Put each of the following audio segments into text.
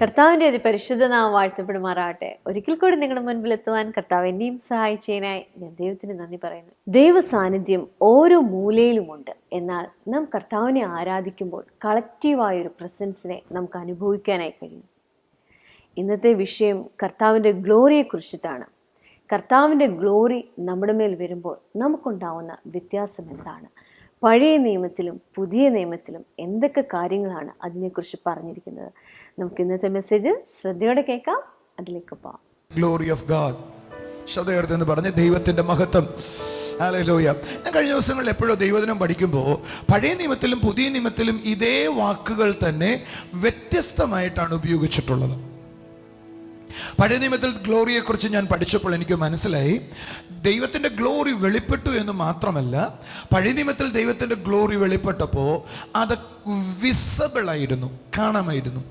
കർത്താവിൻ്റെ അതിപരിശുദ്ധ നാമം വാഴ്ത്തപ്പെടുമാറാകട്ടെ. ഒരിക്കൽ കൂടി നിങ്ങളുടെ മുൻപിൽ എത്തുവാൻ കർത്താവ് എന്നെയും സഹായിച്ചതിനായി ഞാൻ ദൈവത്തിന് നന്ദി പറയുന്നു. ദൈവ സാന്നിധ്യം ഓരോ മൂലയിലുമുണ്ട്. എന്നാൽ നാം കർത്താവിനെ ആരാധിക്കുമ്പോൾ കളക്റ്റീവായൊരു പ്രസൻസിനെ നമുക്ക് അനുഭവിക്കാനായി കഴിയും. ഇന്നത്തെ വിഷയം കർത്താവിൻ്റെ ഗ്ലോറിയെക്കുറിച്ചിട്ടാണ്. കർത്താവിൻ്റെ ഗ്ലോറി നമ്മുടെ മേൽ വരുമ്പോൾ നമുക്കുണ്ടാവുന്ന വ്യത്യാസം എന്താണ്? പഴയ നിയമത്തിലും പുതിയ നിയമത്തിലും എന്തൊക്കെ കാര്യങ്ങളാണ് അതിനെക്കുറിച്ച് പറഞ്ഞിരിക്കുന്നത്? നമുക്ക് ഇന്നത്തെ മെസ്സേജ് ശ്രദ്ധയോടെ കേൾക്കാം, അതിലേക്ക് പോകാം. ഗ്ലോറി ഓഫ് ഗാഡ്, ശ്രദ്ധയോടെ പറഞ്ഞ് ദൈവത്തിന്റെ മഹത്വം. ഹല്ലേലൂയ. ഞാൻ കഴിഞ്ഞ ദിവസങ്ങളിൽ എപ്പോഴോ ദൈവദിനം പഠിക്കുമ്പോൾ പഴയ നിയമത്തിലും പുതിയ നിയമത്തിലും ഇതേ വാക്കുകൾ തന്നെ വ്യത്യസ്തമായിട്ടാണ് ഉപയോഗിച്ചിട്ടുള്ളത്. പഴയ നിയമത്തിൽ ഗ്ലോറിയെക്കുറിച്ച് ഞാൻ പഠിച്ചപ്പോൾ എനിക്ക് മനസ്സിലായി, ദൈവത്തിൻ്റെ ഗ്ലോറി വെളിപ്പെട്ടു എന്ന് മാത്രമല്ല, പഴയ നിയമത്തിൽ ദൈവത്തിൻ്റെ ഗ്ലോറി വെളിപ്പെട്ടപ്പോൾ അത് വിസിബിൾ ആയിരുന്നു, കാണാമായിരുന്നു.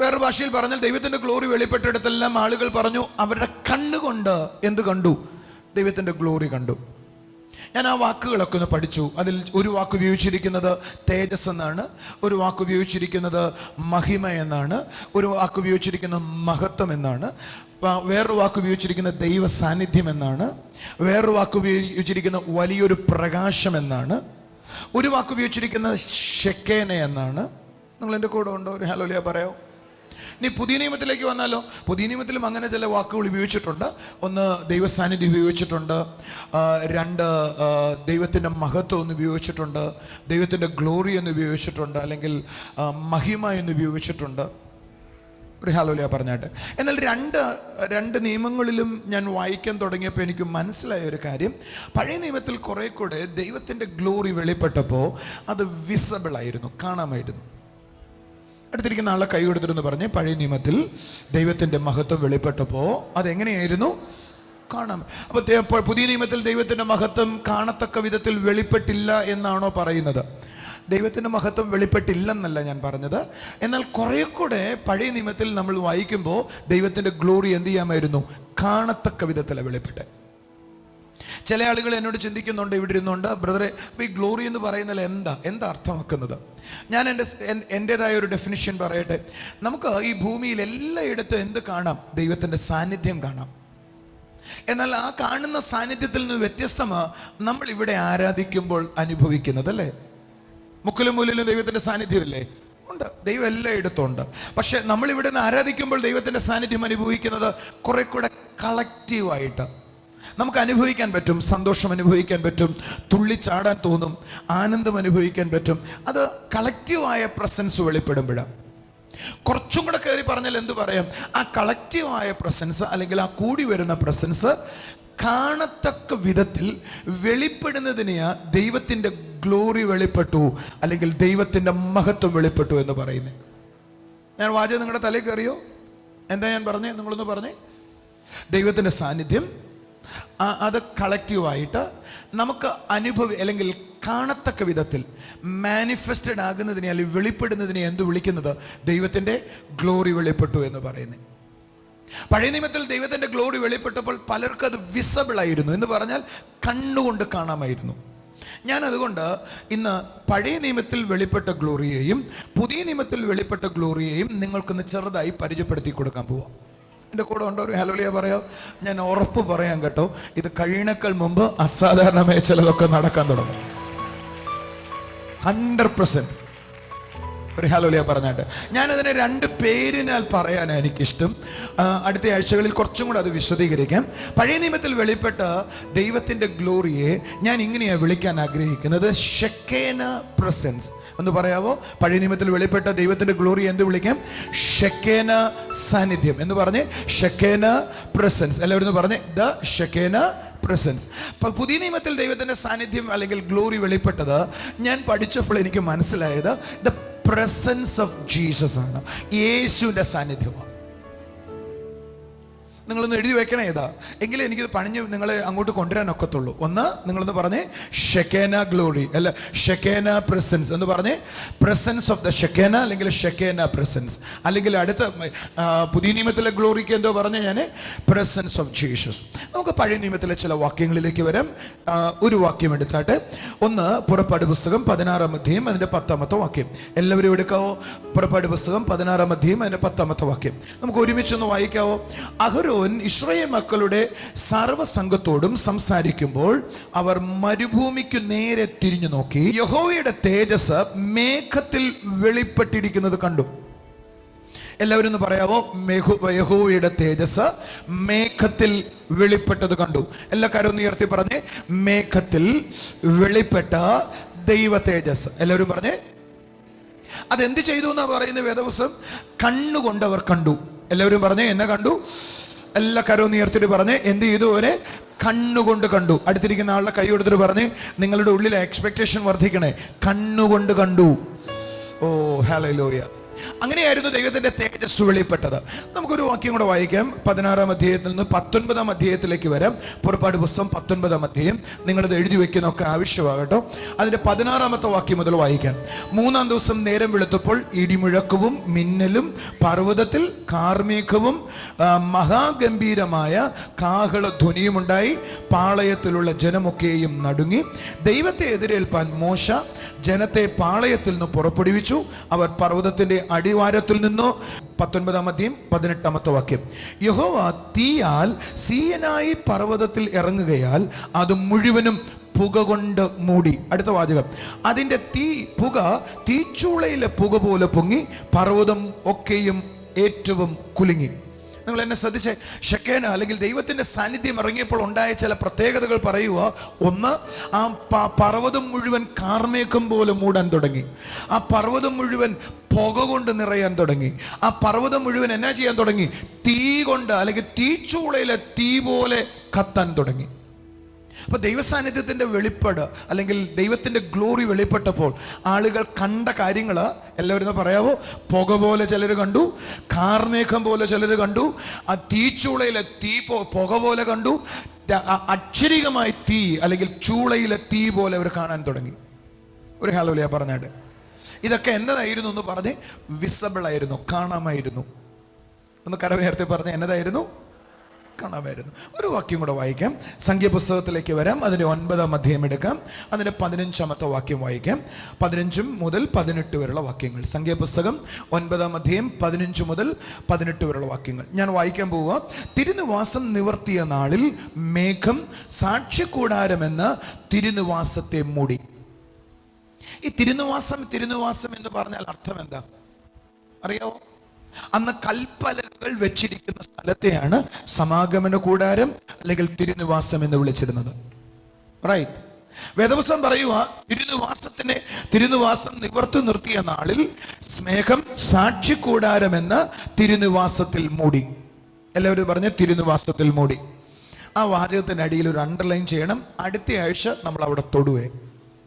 വേറെ ഭാഷയിൽ പറഞ്ഞാൽ ദൈവത്തിൻ്റെ ഗ്ലോറി വെളിപ്പെട്ടിടത്തെല്ലാം ആളുകൾ പറഞ്ഞു അവരുടെ കണ്ണുകൊണ്ട് എന്ത് കണ്ടു? ദൈവത്തിൻ്റെ ഗ്ലോറി കണ്ടു. ഞാൻ ആ വാക്കുകളൊക്കെ ഒന്ന് പഠിച്ചു. അതിൽ ഒരു വാക്ക് ഉപയോഗിച്ചിരിക്കുന്നത് തേജസ് എന്നാണ്, ഒരു വാക്ക് ഉപയോഗിച്ചിരിക്കുന്നത് മഹിമ എന്നാണ്, ഒരു വാക്ക് ഉപയോഗിച്ചിരിക്കുന്നത് മഹത്വം എന്നാണ്, വേറൊരു വാക്ക് ഉപയോഗിച്ചിരിക്കുന്നത് ദൈവ സാന്നിധ്യം എന്നാണ്, വേറൊരു വാക്ക് ഉപയോഗിച്ചിരിക്കുന്നത് വലിയൊരു പ്രകാശം എന്നാണ്, ഒരു വാക്ക് ഉപയോഗിച്ചിരിക്കുന്നത് ഷെക്കേന എന്നാണ്. നിങ്ങൾ എൻ്റെ കൂടെ ഉണ്ടോ? ഒരു ഹല്ലേലൂയ പറയാമോ? ഇനി പുതിയ നിയമത്തിലേക്ക് വന്നാലോ? പുതിയ നിയമത്തിലും അങ്ങനെ ചില വാക്കുകൾ ഉപയോഗിച്ചിട്ടുണ്ട്. ഒന്ന് ദൈവസാന്നിധ്യം ഉപയോഗിച്ചിട്ടുണ്ട്, രണ്ട് ദൈവത്തിൻ്റെ മഹത്വം എന്ന് ഉപയോഗിച്ചിട്ടുണ്ട്, ദൈവത്തിൻ്റെ ഗ്ലോറി എന്ന് ഉപയോഗിച്ചിട്ടുണ്ട്, അല്ലെങ്കിൽ മഹിമ എന്ന് ഉപയോഗിച്ചിട്ടുണ്ട്. ഒരു ഹല്ലേലൂയ പറഞ്ഞാട്ട്. എന്നാൽ രണ്ട് നിയമങ്ങളിലും ഞാൻ വായിക്കാൻ തുടങ്ങിയപ്പോൾ എനിക്ക് മനസ്സിലായ ഒരു കാര്യം, പഴയ നിയമത്തിൽ കുറെ കൂടെ ദൈവത്തിൻ്റെ ഗ്ലോറി വെളിപ്പെട്ടപ്പോൾ അത് വിസിബിൾ ആയിരുന്നു, കാണാമായിരുന്നു. അടുത്തിരിക്കുന്ന ആളെ കൈ കൊടുത്തിരുന്നു പറഞ്ഞ്, പഴയ നിയമത്തിൽ ദൈവത്തിൻ്റെ മഹത്വം വെളിപ്പെട്ടപ്പോൾ അതെങ്ങനെയായിരുന്നു? കാണാം. അപ്പോൾ പുതിയ നിയമത്തിൽ ദൈവത്തിൻ്റെ മഹത്വം കാണത്തക്ക വിധത്തിൽ വെളിപ്പെട്ടില്ല എന്നാണോ പറയുന്നത്? ദൈവത്തിൻ്റെ മഹത്വം വെളിപ്പെട്ടില്ലെന്നല്ല ഞാൻ പറഞ്ഞത്. എന്നാൽ കുറെ കൂടെ പഴയ നിയമത്തിൽ നമ്മൾ വായിക്കുമ്പോൾ ദൈവത്തിൻ്റെ ഗ്ലോറി എന്ത് ചെയ്യാമായിരുന്നു? കാണത്തക്ക വിധത്തിലാണ് വെളിപ്പെട്ടെ. ചില ആളുകൾ എന്നോട് ചിന്തിക്കുന്നുണ്ട്, ഇവിടെ ഇരുന്നുണ്ട്, ബ്രദറെ ഈ ഗ്ലോറി എന്ന് പറയുന്നതിൽ എന്താ അർത്ഥമാക്കുന്നത്? ഞാൻ എൻ്റെതായ ഒരു ഡെഫിനിഷൻ പറയട്ടെ. നമുക്ക് ഈ ഭൂമിയിൽ എല്ലായിടത്തും എന്ത് കാണാം? ദൈവത്തിൻ്റെ സാന്നിധ്യം കാണാം. എന്നാൽ ആ കാണുന്ന സാന്നിധ്യത്തിൽ നിന്ന് വ്യത്യസ്തമാണ് നമ്മൾ ഇവിടെ ആരാധിക്കുമ്പോൾ അനുഭവിക്കുന്നത്, അല്ലേ? മുക്കിലും മൂലിലും ദൈവത്തിൻ്റെ സാന്നിധ്യമല്ലേ? ഉണ്ട്, ദൈവം എല്ലായിടത്തും ഉണ്ട്. പക്ഷെ നമ്മളിവിടെ നിന്ന് ആരാധിക്കുമ്പോൾ ദൈവത്തിൻ്റെ സാന്നിധ്യം അനുഭവിക്കുന്നത് കുറെ കൂടെ കളക്റ്റീവായിട്ട് നമുക്ക് അനുഭവിക്കാൻ പറ്റും. സന്തോഷം അനുഭവിക്കാൻ പറ്റും, തുള്ളിച്ചാടാൻ തോന്നും, ആനന്ദം അനുഭവിക്കാൻ പറ്റും. അത് കളക്റ്റീവായ പ്രസൻസ് വെളിപ്പെടുമ്പോഴാണ്. കുറച്ചും കൂടെ കയറി പറഞ്ഞാൽ എന്ത് പറയാം? ആ കളക്റ്റീവായ പ്രസൻസ് അല്ലെങ്കിൽ ആ കൂടി വരുന്ന പ്രസൻസ് കാണത്തക്ക വിധത്തിൽ വെളിപ്പെടുന്നതിനെയാ ദൈവത്തിൻ്റെ ഗ്ലോറി വെളിപ്പെട്ടു അല്ലെങ്കിൽ ദൈവത്തിൻ്റെ മഹത്വം വെളിപ്പെട്ടു എന്ന് പറയുന്നത്. ഞാൻ വാചകം നിങ്ങളുടെ തലയിൽ കയറിയോ? എന്താ ഞാൻ പറഞ്ഞേ? നിങ്ങളൊന്ന് പറഞ്ഞേ. ദൈവത്തിൻ്റെ സാന്നിധ്യം അത് കളക്റ്റീവായിട്ട് നമുക്ക് അല്ലെങ്കിൽ കാണത്തക്ക വിധത്തിൽ മാനിഫെസ്റ്റഡ് ആകുന്നതിനെ അല്ലെങ്കിൽ വെളിപ്പെടുന്നതിനെ എന്ത് വിളിക്കുന്നത്? ദൈവത്തിൻ്റെ ഗ്ലോറി വെളിപ്പെട്ടു എന്ന് പറയുന്നത്. പഴയ നിയമത്തിൽ ദൈവത്തിൻ്റെ ഗ്ലോറി വെളിപ്പെട്ടപ്പോൾ പലർക്കും അത് വിസിബിൾ ആയിരുന്നു, എന്ന് പറഞ്ഞാൽ കണ്ണുകൊണ്ട് കാണാമായിരുന്നു. ഞാൻ അതുകൊണ്ട് ഇന്ന് പഴയ നിയമത്തിൽ വെളിപ്പെട്ട ഗ്ലോറിയെയും പുതിയ നിയമത്തിൽ വെളിപ്പെട്ട ഗ്ലോറിയെയും നിങ്ങൾക്കൊന്ന് ചെറുതായി പരിചയപ്പെടുത്തി കൊടുക്കാൻ പോവാം. എൻ്റെ കൂടെ ഉണ്ടോ? ഒരു ഹല്ലേലൂയ പറയാം. ഞാൻ ഉറപ്പ് പറയാം കേട്ടോ, ഇത് കഴിയണേക്കാൾ മുമ്പ് അസാധാരണമായ ചിലതൊക്കെ നടക്കാൻ തുടങ്ങും. 100%. ഒരു ഹല്ലേലൂയ പറഞ്ഞാട്ട്. ഞാനതിനെ 2 പേരിനാൽ പറയാനാണ് എനിക്കിഷ്ടം. അടുത്ത ആഴ്ചകളിൽ കുറച്ചും കൂടെ അത് വിശദീകരിക്കാം. പഴയ നിയമത്തിൽ വെളിപ്പെട്ട ദൈവത്തിൻ്റെ ഗ്ലോറിയെ ഞാൻ ഇങ്ങനെയാണ് വിളിക്കാൻ ആഗ്രഹിക്കുന്നത്, ഷെക്കേന പ്രസൻസ് എന്ന് പറയാവോ? പഴയ നിയമത്തിൽ വെളിപ്പെട്ട ദൈവത്തിൻ്റെ ഗ്ലോറി എന്ത് വിളിക്കാം? ഷെക്കേന സാന്നിധ്യം എന്ന് പറഞ്ഞ്, ഷെക്കേന പ്രസൻസ്. എല്ലാവരും പറഞ്ഞ് ദ ഷെക്കേന പ്രസൻസ്. പുതിയ നിയമത്തിൽ ദൈവത്തിൻ്റെ സാന്നിധ്യം അല്ലെങ്കിൽ ഗ്ലോറി വെളിപ്പെട്ടത് ഞാൻ പഠിച്ചപ്പോൾ എനിക്ക് മനസ്സിലായത് ദ പ്രസൻസ് ഓഫ് ജീസസ് ആണ്, യേശുവിൻ്റെ സാന്നിധ്യമാണ്. നിങ്ങളൊന്ന് എഴുതി വെക്കണേ ഏതാ, എങ്കിലും എനിക്കിത് പണിഞ്ഞ് നിങ്ങളെ അങ്ങോട്ട് കൊണ്ടുവരാൻ ഒക്കത്തുള്ളൂ. ഒന്ന്, നിങ്ങളൊന്ന് പറഞ്ഞേ ഷെക്കേന ഗ്ലോറി, അല്ല ഷെക്കേന പ്രസൻസ് എന്ന് പറഞ്ഞേ. പ്രസൻസ് ഓഫ് ദ ഷെക്കേന അല്ലെങ്കിൽ ഷെക്കേന പ്രസൻസ്, അല്ലെങ്കിൽ അടുത്ത പുതിയ നിയമത്തിലെ ഗ്ലോറിക്ക് എന്തോ പറഞ്ഞ ഞാൻ പ്രസൻസ് ഓഫ് ജീസസ്. നമുക്ക് പഴയ നിയമത്തിലെ ചില വാക്യങ്ങളിലേക്ക് വരാം. ഒരു വാക്യം എടുത്താട്ടെ. ഒന്ന്, പുറപ്പാട് പുസ്തകം 16-ാം അധ്യായം അതിൻ്റെ 10-ാമത്തെ വാക്യം. എല്ലാവരും എടുക്കാവോ? പുറപ്പാട് പുസ്തകം 16-ാം അധ്യായം അതിൻ്റെ 10-ാമത്തെ വാക്യം നമുക്ക് ഒരുമിച്ചൊന്ന് വായിക്കാവോ? അഹരോൻ ഇസ്രായേൽ മക്കളുടെ സർവ്വസംഘത്തോടും സംസാരിക്കുമ്പോൾ അവർ മരുഭൂമിക്ക് നേരെ തിരിഞ്ഞു നോക്കി യഹോവയുടെ തേജസ് മേഘത്തിൽ വെളിപ്പെട്ടിരിക്കുന്നത് കണ്ടു. എല്ലാവരും ഒന്ന് പറയാവോ? യഹോവയുടെ തേജസ് മേഘത്തിൽ വെളിപ്പെട്ടത് കണ്ടു. എല്ലാ കാര്യവും ഉയർത്തി പറഞ്ഞേ. മേഘത്തിൽ വെളിപ്പെട്ട ദൈവ തേജസ്. എല്ലാവരും പറഞ്ഞേ. അതെന്ത് ചെയ്തു എന്നാ പറയുന്ന വേദപുസ്തകം? കണ്ണുകൊണ്ട് അവർ കണ്ടു. എല്ലാവരും പറഞ്ഞേ, എന്നെ കണ്ടു. എല്ലാ കരവും ഉയർത്തിട്ട് പറഞ്ഞേ, എന്ത് ചെയ്തു? അവരെ കണ്ണുകൊണ്ട് കണ്ടു. അടുത്തിരിക്കുന്ന ആളുടെ കൈ കൊടുത്തിട്ട് പറഞ്ഞേ, നിങ്ങളുടെ ഉള്ളിലെ എക്സ്പെക്ടേഷൻ വർദ്ധിക്കണേ. കണ്ണുകൊണ്ട് കണ്ടു. ഓ ഹല്ലേലൂയ. അങ്ങനെയായിരുന്നു ദൈവത്തിന്റെ തേജസ് വെളിപ്പെട്ടത്. നമുക്കൊരു വാക്യം കൂടെ വായിക്കാം. 16-ാം അധ്യായത്തിൽ നിന്ന് 19-ാം അധ്യായത്തിലേക്ക് വരാം. പുറപ്പാട് പുസ്തകം 19-ാം അധ്യായം. നിങ്ങളത് എഴുതി വെക്കുന്നൊക്കെ ആവശ്യമാകട്ടോ. അതിന്റെ 16-ാമത്തെ വാക്യം മുതൽ വായിക്കാം. 3-ാം ദിവസം നേരം വെളുത്തപ്പോൾ ഇടിമുഴക്കവും മിന്നലും പർവ്വതത്തിൽ കാർമേഘവും മഹാഗംഭീരമായ കാഹള ധ്വനിയുമുണ്ടായി. പാളയത്തിലുള്ള ജനമൊക്കെയും നടുങ്ങി. ദൈവത്തെ എതിരേൽപ്പാൻ മോശ ജനത്തെ പാളയത്തിൽ നിന്ന് പുറപ്പെടുവിച്ചു. അവർ പർവ്വതത്തിന്റെ അടിവാരത്തിൽ നിന്നോ. 19-ാം അധ്യായം 18-ാമത്തെ വാക്യം. യഹോവ തീയാൽ സീനായി പർവ്വതത്തിൽ ഇറങ്ങുകയാൽ അത് മുഴുവനും പുക കൊണ്ട് മൂടി. അടുത്ത വാചകം. അതിന്റെ പുക തീച്ചൂളയിലെ പുക പോലെ പൊങ്ങി പർവ്വതം ഒക്കെയും ഏറ്റവും കുലുങ്ങി. നിങ്ങൾ എന്നെ ശ്രദ്ധിച്ചേ. ഷെക്കേന അല്ലെങ്കിൽ ദൈവത്തിന്റെ സാന്നിധ്യം ഇറങ്ങിയപ്പോൾ ഉണ്ടായ ചില പ്രത്യേകതകൾ പറയുക. ഒന്ന്, ആ പർവ്വതം മുഴുവൻ കാർമേഘം പോലെ മൂടാൻ തുടങ്ങി. ആ പർവ്വതം മുഴുവൻ പുക കൊണ്ട് നിറയാൻ തുടങ്ങി. ആ പർവ്വതം മുഴുവൻ എന്നാ ചെയ്യാൻ തുടങ്ങി? തീ കൊണ്ട് അല്ലെങ്കിൽ തീച്ചൂളയിലെ തീ പോലെ കത്താൻ തുടങ്ങി. അപ്പൊ ദൈവസാന്നിധ്യത്തിന്റെ വെളിപ്പാട് അല്ലെങ്കിൽ ദൈവത്തിന്റെ ഗ്ലോറി വെളിപ്പെട്ടപ്പോൾ ആളുകൾ കണ്ട കാര്യങ്ങൾ എല്ലാവരും പറയാവോ? പുക പോലെ ചിലർ കണ്ടു, കാർമേഘം പോലെ ചിലർ കണ്ടു, ആ തീച്ചൂളയിലെ പുക പോലെ കണ്ടു, അക്ഷരികമായി തീ അല്ലെങ്കിൽ ചൂളയിലെ തീ പോലെ അവർ കാണാൻ തുടങ്ങി. ഒരു ഹല്ലേലൂയ പറഞ്ഞാട്ട്. ഇതൊക്കെ എന്നതായിരുന്നു എന്ന് പറഞ്ഞ് വിസിബിൾ ആയിരുന്നു, കാണാമായിരുന്നു. ഒന്ന് കരമുയർത്തി പറഞ്ഞ് എന്നതായിരുന്നു? കാണാമായിരുന്നു. ഒരു വാക്യം കൂടെ വായിക്കാം. സംഖ്യാപുസ്തകത്തിലേക്ക് വരാം. അതിൻ്റെ 9-ാം അധ്യായം എടുക്കാം. അതിൻ്റെ 15-ാമത്തെ വാക്യം വായിക്കാം. 15 മുതൽ 18 വരെയുള്ള വാക്യങ്ങൾ. സംഖ്യാപുസ്തകം 9-ാം അധ്യായം 15 മുതൽ 18 വരെയുള്ള വാക്യങ്ങൾ ഞാൻ വായിക്കാൻ പോവുക. തിരുനിവാസം നിവർത്തിയ നാളിൽ മേഘം സാക്ഷ്യകൂടാരമെന്ന തിരുനിവാസത്തെ മൂടി. ഈ തിരുനിവാസം എന്ന് പറഞ്ഞാൽ അർത്ഥം എന്താ അറിയാവോ? അന്ന് കൽപ്പലകൾ വെച്ചിരിക്കുന്ന സ്ഥലത്തെയാണ് സമാഗമന കൂടാരം അല്ലെങ്കിൽ തിരുനിവാസം എന്ന് വിളിച്ചിരുന്നത്. റൈറ്റ്. വേദപുസ്തകം പറയുക, തിരുനിവാസം നിവർത്തി നിർത്തിയ നാളിൽ മേഘം സാക്ഷിക്കൂടാരം എന്ന തിരുനിവാസത്തിൽ മൂടി. എല്ലാവരും പറഞ്ഞ തിരുനിവാസത്തിൽ മൂടി. ആ വാചകത്തിന്റെ അടിയിൽ ഒരു അണ്ടർലൈൻ ചെയ്യണം. അടുത്ത ആഴ്ച നമ്മൾ അവിടെ തൊടുവേ.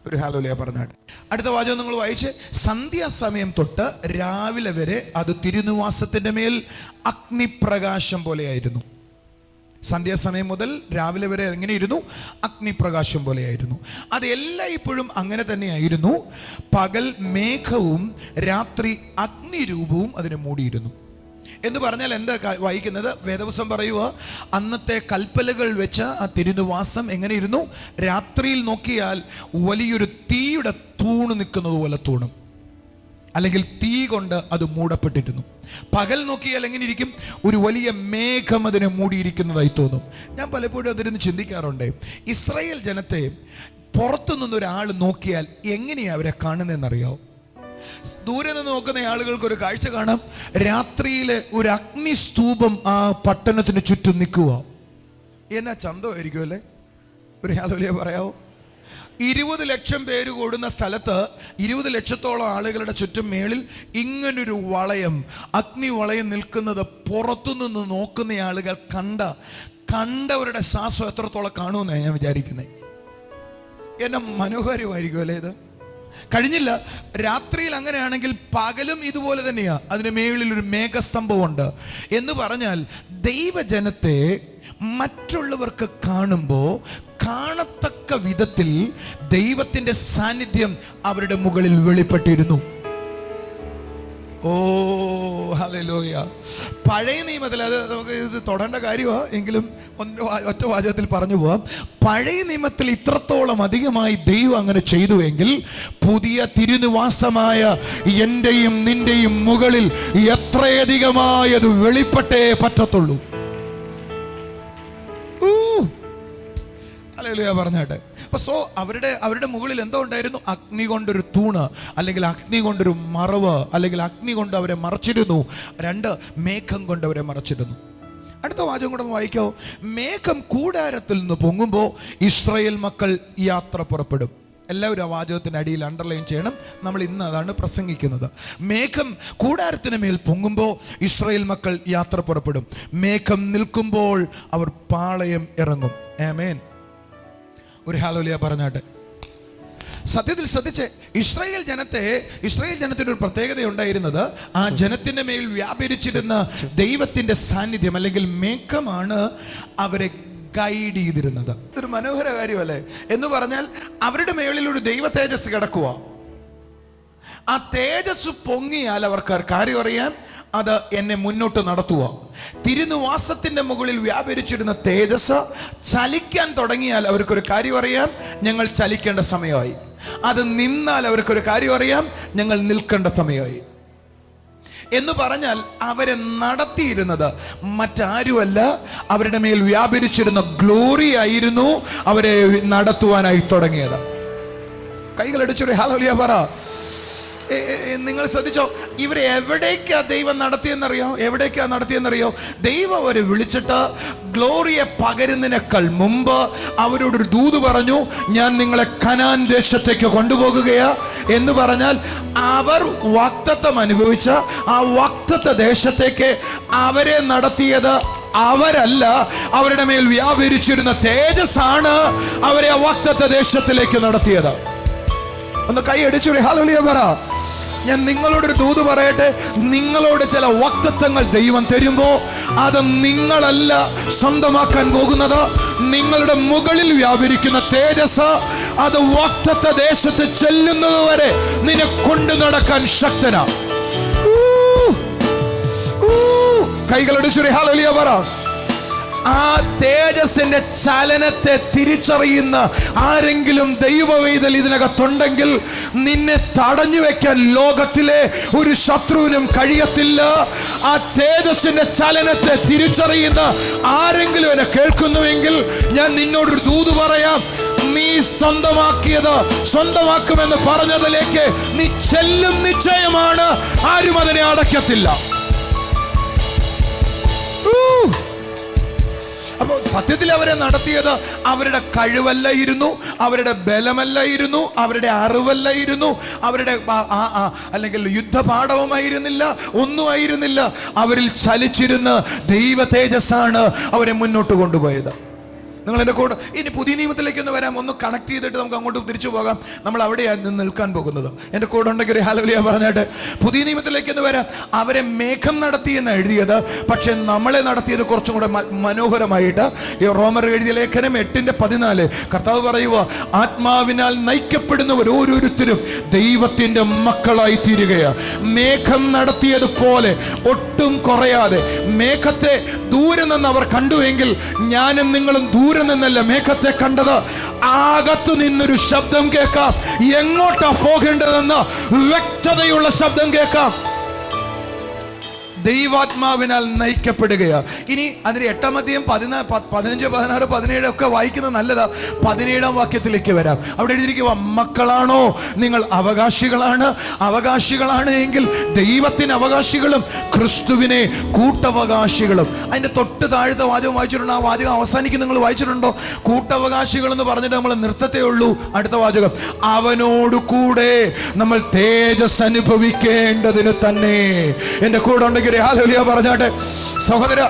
ഒരു ഹല്ലേലൂയ പറഞ്ഞാട്ട്. അടുത്ത വാചകം നിങ്ങൾ വായിച്ച്. സന്ധ്യാസമയം തൊട്ട് രാവിലെ വരെ അത് തിരുനിവാസത്തിന്റെ മേൽ അഗ്നിപ്രകാശം പോലെയായിരുന്നു. സന്ധ്യാസമയം മുതൽ രാവിലെ വരെ എങ്ങനെയിരുന്നു? അഗ്നിപ്രകാശം പോലെയായിരുന്നു. അത് എല്ലായ്പ്പോഴും അങ്ങനെ തന്നെയായിരുന്നു. പകൽ മേഘവും രാത്രി അഗ്നിരൂപവും അതിനെ മൂടിയിരുന്നു. എന്ന് പറഞ്ഞാൽ എന്താ വായിക്കുന്നത്? വേദപുസ്തകം പറയുക, അന്നത്തെ കൽപ്പലകൾ വെച്ച ആ തിരുനിവാസം എങ്ങനെയിരുന്നു? രാത്രിയിൽ നോക്കിയാൽ വലിയൊരു തീയുടെ തൂണ് നിൽക്കുന്നത് പോലെ തൂണും, അല്ലെങ്കിൽ തീ കൊണ്ട് അത് മൂടപ്പെട്ടിരുന്നു. പകൽ നോക്കിയാൽ എങ്ങനെ ഇരിക്കും? ഒരു വലിയ മേഘം അതിനെ മൂടിയിരിക്കുന്നതായി തോന്നും. ഞാൻ പലപ്പോഴും അതിരുന്ന് ചിന്തിക്കാറുണ്ട്, ഇസ്രായേൽ ജനത്തെ പുറത്തു നിന്നൊരാൾ നോക്കിയാൽ എങ്ങനെയാ അവരെ കാണുന്നതെന്നറിയാവോ? ദൂരെ നിന്ന് നോക്കുന്ന ആളുകൾക്ക് ഒരു കാഴ്ച കാണാം. രാത്രിയിലെ ഒരു അഗ്നിസ്തൂപം ആ പട്ടണത്തിന് ചുറ്റും നിൽക്കുക. എന്നാ ചന്തമായിരിക്കും അല്ലേ? ഒരു ഹല്ലേലൂയ പറയാവോ? 20 ലക്ഷം പേര് കൂടുന്ന സ്ഥലത്ത് 20 ലക്ഷത്തോളം ആളുകളുടെ ചുറ്റും മേളിൽ ഇങ്ങനൊരു വളയം, അഗ്നി വളയം നിൽക്കുന്നത് പുറത്തുനിന്ന് നോക്കുന്ന ആളുകൾ കണ്ടവരുടെ ശ്വാസം എത്രത്തോളം കാണുമെന്നാണ് ഞാൻ വിചാരിക്കുന്നത്. എന്നെ മനോഹരമായിരിക്കും അല്ലേ ഇത്? കഴിഞ്ഞില്ല. രാത്രിയിൽ അങ്ങനെയാണെങ്കിൽ പകലും ഇതുപോലെ തന്നെയാ. അതിന് മേളിൽ ഒരു മേഘസ്തംഭമുണ്ട്. എന്ന് പറഞ്ഞാൽ ദൈവജനത്തെ മറ്റുള്ളവർക്ക് കാണുമ്പോൾ കാണത്തക്ക വിധത്തിൽ ദൈവത്തിന്റെ സാന്നിധ്യം അവരുടെ മുകളിൽ വെളിപ്പെട്ടിരുന്നു. ഓ ഹല്ലേലൂയ. പഴയ നിയമത്തിൽ, അത് നമുക്ക് ഇത് തൊടേണ്ട കാര്യമാണ് എങ്കിലും ഒറ്റ വാചകത്തിൽ പറഞ്ഞു പോവാം. പഴയ നിയമത്തിൽ ഇത്രത്തോളം അധികമായി ദൈവം അങ്ങനെ ചെയ്തുവെങ്കിൽ പുതിയ തിരുനിവാസമായ എന്റെയും നിന്റെയും മുകളിൽ എത്രയധികമായി അത് വെളിപ്പെട്ടേ പറ്റത്തുള്ളൂ. ഹല്ലേലൂയ പറഞ്ഞാട്ടെ. സോ അവരുടെ മുകളിൽ എന്തോ ഉണ്ടായിരുന്നു? അഗ്നി കൊണ്ടൊരു തൂണ്, അല്ലെങ്കിൽ അഗ്നി കൊണ്ടൊരു മറവ്, അല്ലെങ്കിൽ അഗ്നി കൊണ്ട് അവരെ മറച്ചിരുന്നു. 2, മേഘം കൊണ്ട് അവരെ മറച്ചിരുന്നു. അടുത്ത വാചകം കൂടെ വായിക്കോ. മേഘം കൂടാരത്തിൽ നിന്ന് പൊങ്ങുമ്പോൾ ഇസ്രായേൽ മക്കൾ യാത്ര പുറപ്പെടും. എല്ലാവരും ആ വാചകത്തിന് അടിയിൽ അണ്ടർലൈൻ ചെയ്യണം. നമ്മൾ ഇന്ന് അതാണ് പ്രസംഗിക്കുന്നത്. മേഘം കൂടാരത്തിന് മേൽ പൊങ്ങുമ്പോൾ ഇസ്രായേൽ മക്കൾ യാത്ര പുറപ്പെടും. മേഘം നിൽക്കുമ്പോൾ അവർ പാളയം ഇറങ്ങും. ആമേൻ. ഒരു ഹല്ലേലൂയ പറഞ്ഞാട്ടെ. സത്യത്തിൽ ശ്രദ്ധിച്ച്, ഇസ്രായേൽ ജനത്തിന് ഒരു പ്രത്യേകത ഉണ്ടായിരുന്നത്, ആ ജനത്തിന്റെ മേൽ വ്യാപരിച്ചിരുന്ന ദൈവത്തിന്റെ സാന്നിധ്യം അല്ലെങ്കിൽ മേഘമാണ് അവരെ ഗൈഡ് ചെയ്തിരുന്നത്. ഇതൊരു മനോഹര കാര്യമല്ലേ? എന്ന് പറഞ്ഞാൽ അവരുടെ മേളിൽ ഒരു ദൈവ തേജസ് കിടക്കുക. ആ തേജസ് പൊങ്ങിയാൽ അവർക്ക് കാര്യം അറിയാം, അത് എന്നെ മുന്നോട്ട് നടത്തുക. തിരുനിവാസത്തിന്റെ മുകളിൽ വ്യാപരിച്ചിരുന്ന തേജസ് ചലിക്കാൻ തുടങ്ങിയാൽ അവർക്കൊരു കാര്യം അറിയാം, ഞങ്ങൾ ചലിക്കേണ്ട സമയമായി. അത് നിന്നാൽ അവർക്കൊരു കാര്യം അറിയാം, ഞങ്ങൾ നിൽക്കേണ്ട സമയമായി. എന്ന് പറഞ്ഞാൽ അവരെ നടത്തിയിരുന്നത് മറ്റാരുമല്ല, അവരുടെ മേൽ വ്യാപരിച്ചിരുന്ന ഗ്ലോറി ആയിരുന്നു അവരെ നടത്തുവാനായി തുടങ്ങിയത്. കൈകളടിച്ചൊരു ഹല്ലേലൂയ പറ. നിങ്ങൾ ശ്രദ്ധിച്ചോ, ഇവരെ എവിടേക്കാ ദൈവം നടത്തിയെന്നറിയോ? ദൈവം അവരെ വിളിച്ചിട്ട് ഗ്ലോറിയെ പകരുന്നതിനേക്കാൾ മുമ്പ് അവരോടൊരു ദൂത് പറഞ്ഞു, ഞാൻ നിങ്ങളെ കനാൻ ദേശത്തേക്ക് കൊണ്ടുപോകുകയാ. എന്ന് പറഞ്ഞാൽ അവർ വാഗ്ദത്തം അനുഭവിച്ച ആ വാഗ്ദത്ത ദേശത്തേക്ക് അവരെ നടത്തിയത് അവരല്ല, അവരുടെ മേൽ വ്യാപരിച്ചിരുന്ന തേജസ്സാണ് അവരെ ആ വാഗ്ദത്ത ദേശത്തിലേക്ക് നടത്തിയത്. ഒന്ന് കൈ അടിച്ചൂടെ ഹല്ലേലൂയ പറ. ഞാൻ നിങ്ങളോടൊരു ദൂത് പറയട്ടെ. നിങ്ങളോട് ചില വാഗ്ദത്തങ്ങൾ ദൈവം തരുമ്പോ അത് നിങ്ങളല്ല സ്വന്തമാക്കാൻ പോകുന്നത്. നിങ്ങളുടെ മുകളിൽ വ്യാപരിക്കുന്ന തേജസ് അത് വാഗ്ദത്ത ദേശത്ത് ചെല്ലുന്നത് വരെ നിന്നെ കൊണ്ടു നടക്കാൻ ശക്തനാ. കൈകളടിച്ചൊരു ഹല്ലേലൂയ പറ. ആ തേജസ്സിന്റെ ചലനത്തെ തിരിച്ചറിയുന്ന ആരെങ്കിലും ദൈവവേദൽ ഇതിനകത്തുണ്ടെങ്കിൽ നിന്നെ തടഞ്ഞു വെക്കാൻ ലോകത്തിലെ ഒരു ശത്രുവിനും കഴിയത്തില്ല. ആ തേജസ്സിന്റെ ചലനത്തെ തിരിച്ചറിയുന്ന ആരെങ്കിലും എന്നെ കേൾക്കുന്നുവെങ്കിൽ ഞാൻ നിന്നോടൊരു ദൂത് പറയാം. നീ സ്വന്തമാക്കിയത് സ്വന്തമാക്കുമെന്ന് പറഞ്ഞതിലേക്ക് നീ ചെല്ലും നിശ്ചയമാണ്. ആരും അതിനെ അടയ്ക്കത്തില്ല. അപ്പോൾ സത്യത്തിൽ അവരെ നടത്തിയത് അവരുടെ കഴിവല്ലായിരുന്നു, അവരുടെ ബലമല്ലായിരുന്നു, അവരുടെ അറിവല്ലായിരുന്നു, അവരുടെ അല്ലെങ്കിൽ യുദ്ധപാഠവുമായിരുന്നില്ല, ഒന്നും ആയിരുന്നില്ല. അവരിൽ ചലിച്ചിരുന്ന ദൈവ തേജസ്സാണ് അവരെ മുന്നോട്ട് കൊണ്ടുപോയത്. നിങ്ങൾ എൻ്റെ കൂടെ ഇനി പുതിയ നിയമത്തിലേക്ക് ഒന്ന് വരാം. ഒന്ന് കണക്ട് ചെയ്തിട്ട് നമുക്ക് അങ്ങോട്ട് തിരിച്ചു പോകാം. നമ്മൾ അവിടെയാണ് നിൽക്കാൻ പോകുന്നത്. എൻ്റെ കൂടെ ഉണ്ടെങ്കിൽ ഒരു ഹല്ലേലൂയ പറഞ്ഞാട്ട്. പുതിയ നിയമത്തിലേക്ക് ഒന്ന് വരാം. അവരെ മേഘം നടത്തിയെന്ന് എഴുതിയത്, പക്ഷെ നമ്മളെ നടത്തിയത് കുറച്ചും കൂടെ മനോഹരമായിട്ട്. ഈ റോമർ എഴുതിയ ലേഖനം 8:14 കർത്താവ് പറയുക, ആത്മാവിനാൽ നയിക്കപ്പെടുന്നവർ ഓരോരുത്തരും ദൈവത്തിന്റെ മക്കളായി തീരുകയാണ്. മേഘം നടത്തിയതുപോലെ ഒട്ടും കുറയാതെ മേഘത്തെ ദൂരെ നിന്ന് അവർ കണ്ടുവെങ്കിൽ ഞാനും നിങ്ങളും ദൂരെ നിന്നല്ല മേഘത്തെ കണ്ടത്. അകത്തു നിന്നൊരു ശബ്ദം കേൾക്കാം, എങ്ങോട്ടാ പോകേണ്ടതെന്ന് വ്യക്തതയുള്ള ശബ്ദം കേൾക്കാം. ദൈവാത്മാവിനാൽ നയിക്കപ്പെടുകയാണ്. ഇനി അതിന് 8-ാം അധ്യായം 15, 16, 17 ഒക്കെ വായിക്കുന്നത് നല്ലതാ. 17-ാം വാക്യത്തിലേക്ക് വരാം. അവിടെ എഴുതിയിരിക്കുക, മക്കളാണോ നിങ്ങൾ അവകാശികളാണ് എങ്കിൽ ദൈവത്തിന് അവകാശികളും ക്രിസ്തുവിനെ കൂട്ടവകാശികളും. അതിന്റെ തൊട്ട് താഴത്തെ വാചകം വായിച്ചിട്ടുണ്ടോ? ആ വാചകം അവസാനിക്കും, നിങ്ങൾ വായിച്ചിട്ടുണ്ടോ? കൂട്ടവകാശികൾ എന്ന് പറഞ്ഞിട്ട് നമ്മൾ നിർത്തത്തേ ഉള്ളൂ. അടുത്ത വാചകം, അവനോട് കൂടെ നമ്മൾ തേജസ് അനുഭവിക്കേണ്ടതിന് തന്നെ. എന്റെ കൂടെ ഉണ്ടെങ്കിൽ കൈയടിച്ചൊരു ഹല്ലേലൂയ പറഞ്ഞാട്ടെ. സഹോദര,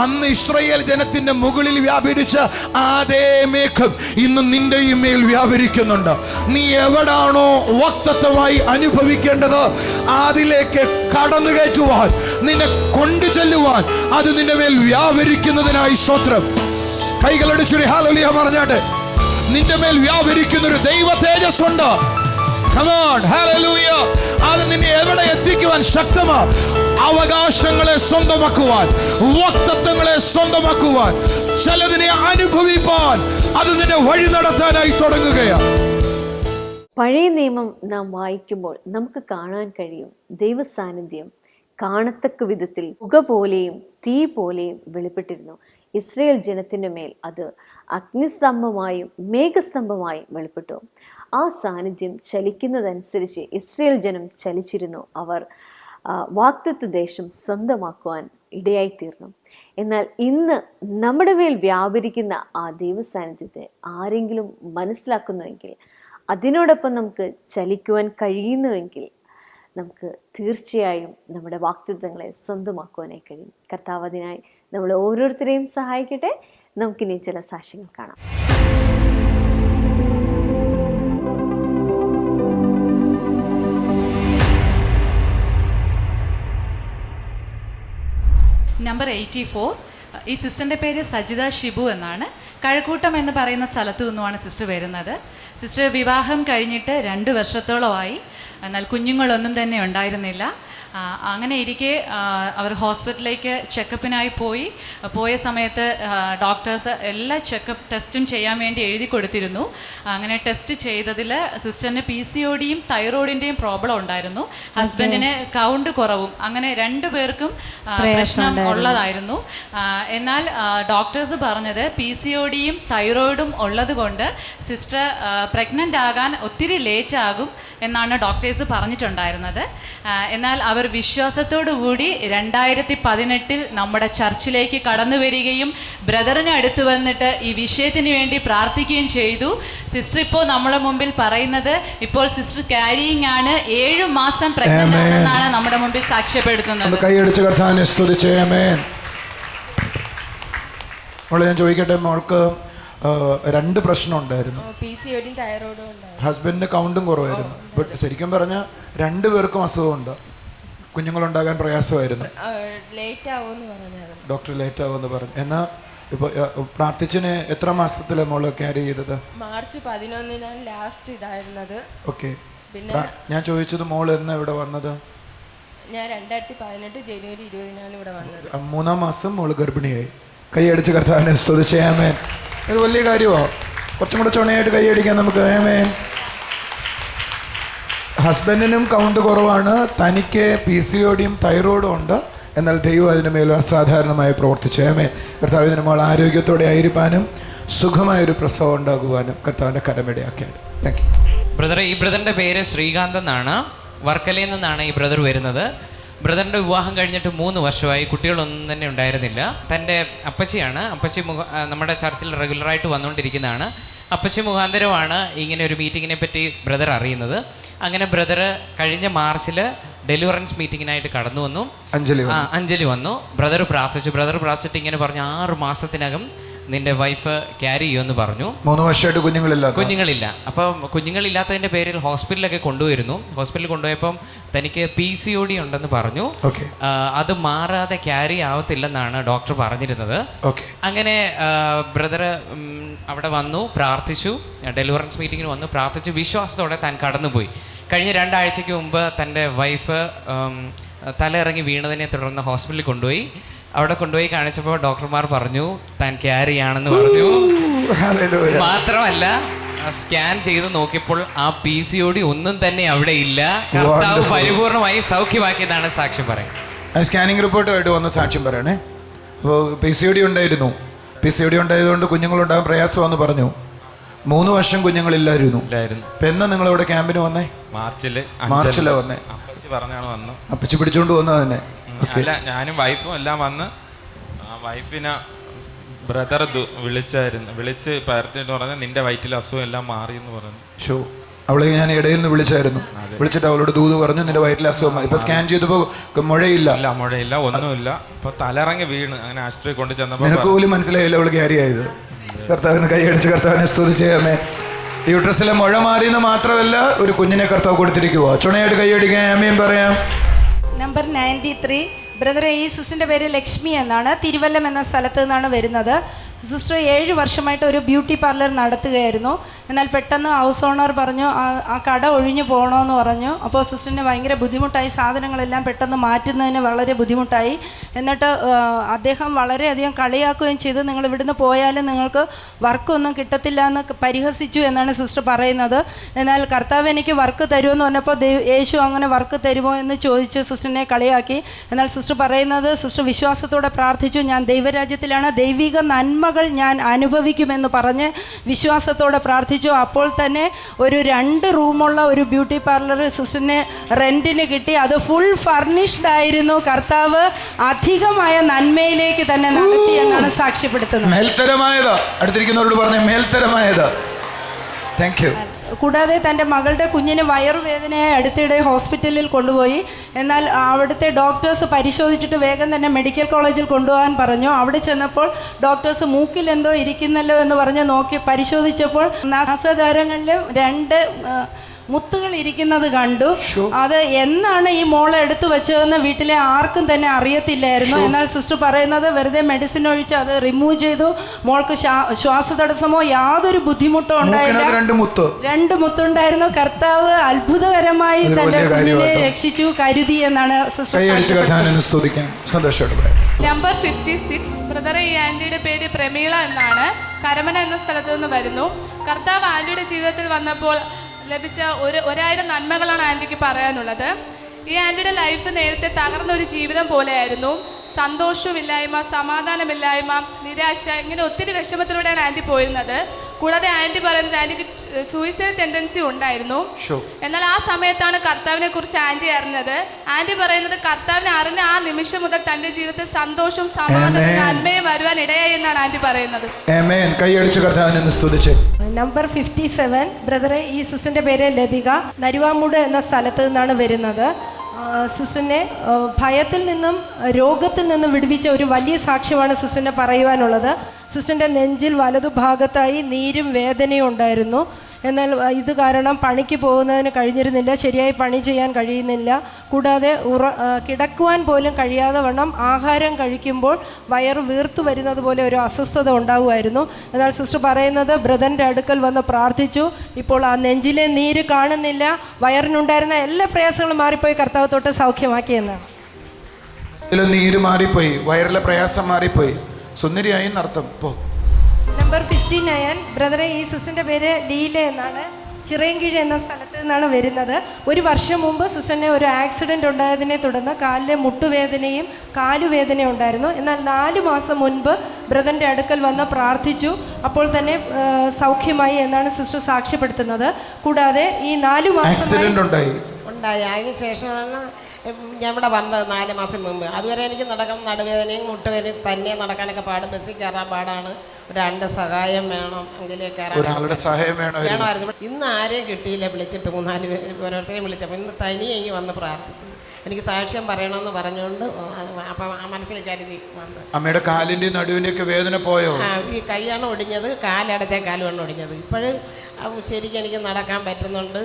അന്ന് ഇസ്രായേൽ ജനത്തിന്റെ മുകളിൽ വ്യാപരിച്ച അതേ മേഘം ഇന്ന് നിന്റെയും മേൽ വ്യാപരിക്കുന്നുണ്ട്. നീ എവിടാണോ വാഗ്ദത്തമായി അനുഭവിക്കേണ്ടത് അതിലേക്ക് കടന്നു കയറ്റുവാൻ, നിന്നെ കൊണ്ടു ചെല്ലുവാൻ അത് നിന്റെ മേൽ വ്യാപരിക്കുന്നതിനായി സ്തോത്രം. കൈകളടിച്ചൊരു ഹല്ലേലൂയ പറഞ്ഞാട്ടെ. നിന്റെ മേൽ വ്യാപരിക്കുന്ന ഒരു ദൈവ തേജസ് ഉണ്ട്. Come on, hallelujah. അത് നിന്നെ എവിടെ എത്തിക്കുവാൻ ശക്തമാ. അവകാശങ്ങളെ സ്വന്തമാക്കുവാൻ, വാഗ്ദത്തങ്ങളെ സ്വന്തമാക്കുവാൻ, ചിലതിനെ അനുഭവിപ്പാൻ അത് നിന്നെ വഴി നടത്താനായി തുടങ്ങുകയാണ്. പഴയ നിയമം നാം വായിക്കുമ്പോൾ നമുക്ക് കാണാൻ കഴിയും ദൈവ സാന്നിധ്യം കാണത്തക്ക വിധത്തിൽ പുക പോലെയും തീ പോലെയും വെളിപ്പെട്ടിരുന്നു. ഇസ്രായേൽ ജനത്തിൻ്റെ മേൽ അത് അഗ്നിസ്തംഭമായും മേഘസ്തംഭമായും വെളിപ്പെട്ടു. ആ സാന്നിധ്യം ചലിക്കുന്നതനുസരിച്ച് ഇസ്രായേൽ ജനം ചലിച്ചിരുന്നു. അവർ വാഗ്ദത്ത ദേശം സ്വന്തമാക്കുവാൻ ഇടയായിത്തീർന്നു. എന്നാൽ ഇന്ന് നമ്മുടെ മേൽ വ്യാപരിക്കുന്ന ആ ദൈവ സാന്നിധ്യത്തെ ആരെങ്കിലും മനസ്സിലാക്കുന്നുവെങ്കിൽ, അതിനോടൊപ്പം നമുക്ക് ചലിക്കുവാൻ കഴിയുന്നുവെങ്കിൽ, നമുക്ക് തീർച്ചയായും നമ്മുടെ വാഗ്ദത്തങ്ങളെ സ്വന്തമാക്കുവാനായി കഴിയും. കർത്താവ് അതിനായി നമ്മൾ ഓരോരുത്തരെയും സഹായിക്കട്ടെ. നമുക്കിനി ചില സാക്ഷ്യങ്ങൾ കാണാം. നമ്പർ 84. ഈ സിസ്റ്ററിൻ്റെ പേര് സജിത ഷിബു എന്നാണ്. കഴക്കൂട്ടം എന്ന് പറയുന്ന സ്ഥലത്തു നിന്നുമാണ് സിസ്റ്റർ വരുന്നത്. സിസ്റ്റർ വിവാഹം കഴിഞ്ഞിട്ട് 2 വർഷത്തോളമായി. എന്നാൽ കുഞ്ഞുങ്ങളൊന്നും തന്നെ ഉണ്ടായിരുന്നില്ല. അങ്ങനെ ഇരിക്കെ അവർ ഹോസ്പിറ്റലിലേക്ക് ചെക്കപ്പിനായി പോയ സമയത്ത് ഡോക്ടേഴ്സ് എല്ലാ ചെക്കപ്പ് ടെസ്റ്റും ചെയ്യാൻ വേണ്ടി എഴുതി കൊടുത്തിരുന്നു. അങ്ങനെ ടെസ്റ്റ് ചെയ്തതിൽ സിസ്റ്ററിന് PCODയും തൈറോയിഡിൻ്റെയും പ്രോബ്ലം ഉണ്ടായിരുന്നു. ഹസ്ബൻഡിന് കൗണ്ട് കുറവും. അങ്ങനെ 2 പേർക്കും പ്രശ്നം ഉള്ളതായിരുന്നു. എന്നാൽ ഡോക്ടേഴ്സ് പറഞ്ഞത് PCODയും തൈറോയിഡും ഉള്ളത് കൊണ്ട് സിസ്റ്റർ പ്രഗ്നൻ്റ് ആകാൻ ഒത്തിരി ലേറ്റ് ആകും എന്നാണ് ഡോക്ടേഴ്സ് പറഞ്ഞിട്ടുണ്ടായിരുന്നത്. എന്നാൽ അവർ വിശ്വാസത്തോടു കൂടി 2018 നമ്മുടെ ചർച്ചിലേക്ക് കടന്നു വരികയും ബ്രദറിനെ അടുത്ത് വന്നിട്ട് ഈ വിഷയത്തിന് വേണ്ടി പ്രാർത്ഥിക്കുകയും ചെയ്തു. സിസ്റ്റർ ഇപ്പോൾ നമ്മുടെ മുമ്പിൽ പറയുന്നത് ഇപ്പോൾ സിസ്റ്റർ ക്യാരിയിങ് ആണ്, 7 മാസം പ്രഗ്നന്റ് ആണെന്നാണ് നമ്മുടെ മുമ്പിൽ സാക്ഷ്യപ്പെടുത്തുന്നത്. കൈയടിച്ച് കർത്താവിനെ സ്തുതിച്ചേ. ആമേൻ. മോളെ ഞാൻ ചോദിക്കട്ടെ, മോൾക്ക് 2 പ്രശ്നം ഉണ്ടായിരുന്നു. PCODയും തൈറോയിഡും ഉണ്ടായിരുന്നു. ഹസ്ബൻഡിന് കൗണ്ടും കുറവായിരുന്നു. ബട്ട് ശരിക്കും പറഞ്ഞാൽ 2 പേർക്കും അസുഖമുണ്ട്. കുഞ്ഞുങ്ങളുണ്ടാകാൻ പ്രയാസമായിരുന്നു. ലേറ്റ് ആവുമെന്ന് പറഞ്ഞായിരുന്നു ഡോക്ടർ. ലേറ്റ് ആവുമെന്ന് പറഞ്ഞു. എന്നാൽ ഇപ്പോൾ പ്രാർത്ഥിച്ചിന് എത്ര മാസത്തിലെ മോള് ക്യാരി ചെയ്തത്? മാർച്ച് 11 ലാസ്റ്റ് ഇതായിരുന്നത്. ഓക്കെ. പിന്നെ ഞാൻ ചോദിച്ചത് മോള് എന്നാ ഇവിടെ വന്നത്? ഞാൻ 2018 ജനുവരി 20 ഇവിടെ വന്നത്. 3-ാം മാസം മോള് ഗർഭിണിയായി. കൈയടിച്ച് കർത്താവിനെ സ്തുതിച്ചേ. ആമേൻ. ഒരു വലിയ കാര്യമോ? കുറച്ചും കൂടെ ചുണയായിട്ട് കൈയടിക്കാൻ നമുക്ക്. ആമേൻ. ഹസ്ബൻഡിനും കൗണ്ട് കുറവാണ്, തനിക്ക് PCODയും തൈറോയിഡും ഉണ്ട്. എന്നാൽ ദൈവം അതിന് മേലും അസാധാരണമായി പ്രവർത്തിച്ചു. ആമേൻ. കർത്താവ് ഇതിന് മോൾ ആരോഗ്യത്തോടെ ആയിരിക്കാനും സുഖമായൊരു പ്രസവം ഉണ്ടാകുവാനും കർത്താവിൻ്റെ കരമിടയാക്കിയാണ്. Thank you. ബ്രദർ, ഈ ബ്രദറിൻ്റെ പേര് ശ്രീകാന്ത് എന്നാണ്. വർക്കലയിൽ നിന്നാണ് ഈ ബ്രദർ വരുന്നത്. ബ്രദറിൻ്റെ വിവാഹം കഴിഞ്ഞിട്ട് 3 വർഷമായി. കുട്ടികളൊന്നും തന്നെ ഉണ്ടായിരുന്നില്ല. തൻ്റെ അപ്പച്ചിയാണ്. അപ്പച്ചി നമ്മുടെ ചർച്ചിൽ റെഗുലറായിട്ട് വന്നുകൊണ്ടിരിക്കുന്നതാണ്. അപ്പച്ചി മുഖാന്തരമാണ് ഇങ്ങനെ ഒരു മീറ്റിങ്ങിനെ പറ്റി ബ്രദർ അറിയുന്നത്. അങ്ങനെ ബ്രദർ കഴിഞ്ഞ മാർച്ചിൽ ഡെലിവറൻസ് മീറ്റിങ്ങിനായിട്ട് കടന്നു വന്നു. അഞ്ജലി വന്നു. ബ്രദർ പ്രാർത്ഥിച്ചിട്ട് ഇങ്ങനെ പറഞ്ഞു, 6 മാസത്തിനകം നിന്റെ വൈഫ് ക്യാരി ചെയ്യുമെന്ന് പറഞ്ഞു. 3 വർഷമായിട്ട് കുഞ്ഞുങ്ങളില്ല. അപ്പം കുഞ്ഞുങ്ങളില്ലാത്തതിൻ്റെ പേരിൽ ഹോസ്പിറ്റലിലൊക്കെ കൊണ്ടുപോയിരുന്നു. ഹോസ്പിറ്റലിൽ കൊണ്ടുപോയപ്പം തനിക്ക് PCOD ഉണ്ടെന്ന് പറഞ്ഞു. അത് മാറാതെ ക്യാരി ആവത്തില്ലെന്നാണ് ഡോക്ടർ പറഞ്ഞിരുന്നത്. അങ്ങനെ ബ്രദർ അവിടെ വന്നു, പ്രാർത്ഥിച്ചു. ഡെലിവറൻസ് മീറ്റിങ്ങിന് വന്നു, പ്രാർത്ഥിച്ചു. വിശ്വാസത്തോടെ താൻ കടന്നുപോയി. കഴിഞ്ഞ 2 ആഴ്ചയ്ക്ക് മുമ്പ് തൻ്റെ വൈഫ് തലയിറങ്ങി വീണതിനെ തുടർന്ന് ഹോസ്പിറ്റലിൽ കൊണ്ടുപോയി. അവിടെ കൊണ്ടുപോയി കാണിച്ചപ്പോൾ ഡോക്ടർമാർ പറഞ്ഞു താൻ ക്യാരി ആണെന്ന് പറഞ്ഞു. മാത്രമല്ല സ്കാൻ ചെയ്ത് നോക്കിയപ്പോൾ ആ PCOD ഒന്നും തന്നെ അവിടെ ഇല്ല. കർത്താവ് പരിപൂർണമായി സൗഖ്യമാക്കിയതാണ് സാക്ഷ്യം പറയുന്നത്. സ്കാനിങ് റിപ്പോർട്ടുമായിട്ട് വന്ന് സാക്ഷ്യം പറയണേ. അപ്പോൾ PCOD ഉണ്ടായിരുന്നു. PCOD ഉണ്ടായതുകൊണ്ട് കുഞ്ഞുങ്ങളുണ്ടാകാൻ പ്രയാസമെന്ന് പറഞ്ഞു. 3 വർഷം കുഞ്ഞുങ്ങളില്ലായിരുന്നു. ഇപ്പം എന്നാ നിങ്ങളിവിടെ ക്യാമ്പിന് വന്നേ? മാർച്ചില് വന്നേ. അപ്പച്ചി പിടിച്ചോണ്ട് വന്നത് തന്നെ. അല്ല, ഞാനും വൈഫും എല്ലാം വന്ന് വൈഫിനെ ബ്രദർ വിളിച്ച് പറഞ്ഞിട്ട് പറഞ്ഞു നിന്റെ വയറ്റിലെ അസുഖം എല്ലാം മാറി എന്ന് പറഞ്ഞു. അവളെ ഞാൻ ഇടയിൽ നിന്ന് വിളിച്ചായിരുന്നു. വിളിച്ചിട്ട് അവളോട് ദൂത് പറഞ്ഞു നിന്റെ വയറ്റിലെ അസുഖമായി. ഇപ്പൊ സ്കാൻ ചെയ്തപ്പോ മുഴയില്ല, മുഴയില്ല, ഒന്നുമില്ല. ഇപ്പൊ തലറങ്ങി വീണ് അങ്ങനെ ആശുപത്രി കൊണ്ട് ചെന്നപ്പോ നിനക്ക് പോലും മനസ്സിലായില്ല അവള് ക്യാരിയായത്. കർത്താവിന് കൈയടിച്ച് കർത്താവിനെ സ്തുതിച്ചേമേ. യൂട്രസിലെ മുഴ മാറിയെന്ന് മാത്രമല്ല, ഒരു കുഞ്ഞിനെ കർത്താവ് കൊടുത്തിരിക്കുക. ചുണയായിട്ട് കൈയടിക്കാൻ ആമേൻ പറയാം. നമ്പർ 93 ബ്രദറെ, ഈ സിസ്റ്ററിൻ്റെ പേര് ലക്ഷ്മി എന്നാണ്. തിരുവല്ലം എന്ന സ്ഥലത്ത് നിന്നാണ് വരുന്നത്. സിസ്റ്റർ 7 വർഷമായിട്ട് ഒരു ബ്യൂട്ടി പാർലർ നടത്തുകയായിരുന്നു. എന്നാൽ പെട്ടെന്ന് ഹൗസ് ഓണർ പറഞ്ഞു ആ കട ഒഴിഞ്ഞു പോകണമെന്ന് പറഞ്ഞു. അപ്പോൾ സിസ്റ്ററിന് ഭയങ്കര ബുദ്ധിമുട്ടായി, സാധനങ്ങളെല്ലാം പെട്ടെന്ന് മാറ്റുന്നതിന് വളരെ ബുദ്ധിമുട്ടായി. എന്നിട്ട് അദ്ദേഹം വളരെയധികം കളിയാക്കുകയും ചെയ്തു. നിങ്ങൾ ഇവിടുന്ന് പോയാലും നിങ്ങൾക്ക് വർക്കൊന്നും കിട്ടത്തില്ല എന്ന് പരിഹസിച്ചു എന്നാണ് സിസ്റ്റർ പറയുന്നത്. എന്നാൽ കർത്താവ് എനിക്ക് വർക്ക് തരുമെന്ന് പറഞ്ഞപ്പോൾ യേശു അങ്ങനെ വർക്ക് തരുമോ എന്ന് ചോദിച്ച് സിസ്റ്ററിനെ കളിയാക്കി. എന്നാൽ സിസ്റ്റർ പറയുന്നത്, സിസ്റ്റർ വിശ്വാസത്തോടെ പ്രാർത്ഥിച്ചു, ഞാൻ ദൈവരാജ്യത്തിലാണ്, ദൈവിക നന്മകൾ ഞാൻ അനുഭവിക്കുമെന്ന് പറഞ്ഞ് വിശ്വാസത്തോടെ പ്രാർത്ഥിച്ചു. അപ്പോൾ തന്നെ ഒരു 2 റൂമുള്ള ഒരു ബ്യൂട്ടി പാർലർ സിസ്റ്ററിന് റെൻറ്റിന് കിട്ടി. അത് ഫുൾ ഫർണിഷ്ഡ് ആയിരുന്നു. കർത്താവ് അധികമായ നന്മയിലേക്ക് തന്നെ നടത്തി എന്നാണ് സാക്ഷ്യപ്പെടുത്തുന്നത്. മേൽത്തരമായത് അടുത്തിരിക്കുന്നവരോട് പറഞ്ഞ മേൽത്തരമായത്. Thank you. കൂടാതെ തൻ്റെ മകളുടെ കുഞ്ഞിന് വയറുവേദനയായി അടുത്തിടെ ഹോസ്പിറ്റലിൽ കൊണ്ടുപോയി. എന്നാൽ അവിടുത്തെ ഡോക്ടേഴ്സ് പരിശോധിച്ചിട്ട് വേഗം തന്നെ മെഡിക്കൽ കോളേജിൽ കൊണ്ടുപോകാൻ പറഞ്ഞു. അവിടെ ചെന്നപ്പോൾ ഡോക്ടേഴ്സ് മൂക്കിൽ എന്തോ ഇരിക്കുന്നല്ലോ എന്ന് പറഞ്ഞ് നോക്കി പരിശോധിച്ചപ്പോൾ നാസാദ്വാരങ്ങളിലും 2 മുത്തുകൾ ഇരിക്കുന്നത് കണ്ടു. അത് എന്നാണ് ഈ മോളെ എടുത്തു വെച്ചതെന്ന് വീട്ടിലെ ആർക്കും തന്നെ അറിയത്തില്ലായിരുന്നു. എന്നാൽ സിസ്റ്റർ പറയുന്നത് വെറുതെ മെഡിസിൻ ഒഴിച്ച് അത് റിമൂവ് ചെയ്തു. മോൾക്ക് ശ്വാസതടസ്സമോ യാതൊരു ബുദ്ധിമുട്ടോ ഉണ്ടായില്ല. 2 മുത്തുണ്ടായിരുന്നു. കർത്താവ് അത്ഭുതകരമായി തന്റെ കുഞ്ഞിനെ രക്ഷിച്ചു, കരുതി എന്നാണ് സിസ്റ്റർ. നമ്പർ 56 ബ്രദറെ, ഈ ആൻറ്റിയുടെ പേര് പ്രമീള എന്നാണ്. കരമന എന്ന സ്ഥലത്തു നിന്ന് വരുന്നു. കർത്താവ് ആൻറ്റിയുടെ ജീവിതത്തിൽ വന്നപ്പോൾ ലഭിച്ച 1000 നന്മകളാണ് ആൻറ്റിക്ക് പറയാനുള്ളത്. ഈ ആൻറ്റിയുടെ ലൈഫ് നേരത്തെ തകർന്ന ഒരു ജീവിതം പോലെയായിരുന്നു. സന്തോഷമില്ലായ്മ, സമാധാനമില്ലായ്മ, നിരാശ, ഇങ്ങനെ ഒത്തിരി വിഷമത്തിലൂടെയാണ് ആൻറ്റി പോയിരുന്നത്. കൂടാതെ ആൻറ്റി പറയുന്നത് ആൻറ്റിക്ക് സൂയിസൈഡ് ടെൻഡൻസി ഉണ്ടായിരുന്നു. എന്നാൽ ആ സമയത്താണ് കർത്താവിനെ കുറിച്ച് ആൻറ്റി അറിഞ്ഞത്. ആൻറ്റി പറയുന്നത് കർത്താവിനെ അറിഞ്ഞ ആ നിമിഷം മുതൽ തൻ്റെ ജീവിതത്തിൽ സന്തോഷവും സമാധാനവും നന്മയും വരുവാൻ ഇടയായി എന്നാണ് ആൻറ്റി പറയുന്നത്. നമ്പർ 57 ബ്രദറെ, ഈ സിസ്റ്ററിൻ്റെ പേര് ലതിക. നരുവാമൂട് എന്ന സ്ഥലത്ത് നിന്നാണ് വരുന്നത്. സിസ്റ്ററിനെ ഭയത്തിൽ നിന്നും രോഗത്തിൽ നിന്നും വിടുവിച്ച ഒരു വലിയ സാക്ഷ്യമാണ് സിസ്റ്ററിനെ പറയുവാനുള്ളത്. സിസ്റ്ററിൻ്റെ നെഞ്ചിൽ വലതുഭാഗത്തായി നീരും വേദനയും ഉണ്ടായിരുന്നു. എന്നാൽ ഇത് കാരണം പണിക്ക് പോകുന്നതിന് കഴിഞ്ഞിരുന്നില്ല, ശരിയായി പണി ചെയ്യാൻ കഴിയുന്നില്ല. കൂടാതെ കിടക്കുവാൻ പോലും കഴിയാതെ വണ്ണം ആഹാരം കഴിക്കുമ്പോൾ വയറ് വീർത്തു വരുന്നത് പോലെ ഒരു അസ്വസ്ഥത ഉണ്ടാകുമായിരുന്നു. എന്നാൽ സിസ്റ്റർ പറയുന്നത് ബ്രദറിൻ്റെ അടുക്കൽ വന്ന് പ്രാർത്ഥിച്ചു. ഇപ്പോൾ ആ നെഞ്ചിലെ നീര് കാണുന്നില്ല, വയറിനുണ്ടായിരുന്ന എല്ലാ പ്രയാസങ്ങളും മാറിപ്പോയി, കർത്താവ് തൊട്ട് സൗഖ്യമാക്കിയെന്നാണ്. നീര് മാറിപ്പോയി, വയറിലെ പ്രയാസം മാറിപ്പോയി, സുന്ദരിയായി നടത്തം. നമ്പർ 59 ബ്രദറെ, ഈ സിസ്റ്ററിൻ്റെ പേര് ലീല എന്നാണ്. ചിറയൻകീഴ് എന്ന സ്ഥലത്ത് നിന്നാണ് വരുന്നത്. 1 വർഷം മുമ്പ് സിസ്റ്ററിന് ഒരു ആക്സിഡൻ്റ് ഉണ്ടായതിനെ തുടർന്ന് കാലിലെ മുട്ടുവേദനയും കാലുവേദനയും ഉണ്ടായിരുന്നു. എന്നാൽ 4 മാസം മുൻപ് ബ്രദറിൻ്റെ അടുക്കൽ വന്ന് പ്രാർത്ഥിച്ചു. അപ്പോൾ തന്നെ സൗഖ്യമായി എന്നാണ് സിസ്റ്റർ സാക്ഷ്യപ്പെടുത്തുന്നത്. കൂടാതെ ഈ 4 മാസം ഉണ്ടായി അതിന് ശേഷമാണ് ഞാൻ ഇവിടെ വന്നത് 4 മാസം മുമ്പ്. അതുവരെ എനിക്ക് നടുവേദനയും മുട്ടുവേദനയും തന്നെ നടക്കാനൊക്കെ പാടും, ബസ്സിൽ കയറാൻ പാടാണ്. 2 സഹായം വേണം, എങ്കിലേ വേണമായിരുന്നു. ഇന്ന് ആരെയും കിട്ടിയില്ല, വിളിച്ചിട്ട് 3-4 ഓരോരുത്തരെയും വിളിച്ചപ്പോൾ ഇന്ന് തനിയെങ്കിൽ വന്ന് പ്രാർത്ഥിച്ചു. എനിക്ക് സാക്ഷ്യം പറയണമെന്ന് പറഞ്ഞുകൊണ്ട് അപ്പം മനസ്സിൽ കരുതി വന്നു. അമ്മയുടെ കാലിൻ്റെ നടുവിൻ്റെ ഒക്കെ വേദന പോയോ? ഈ കൈയാണ് ഒടിഞ്ഞത്, കാലടത്തെ കാലുമാണ് ഒടിഞ്ഞത്. ഇപ്പോഴും ശരിക്കും എനിക്ക് നടക്കാൻ പറ്റുന്നുണ്ട്.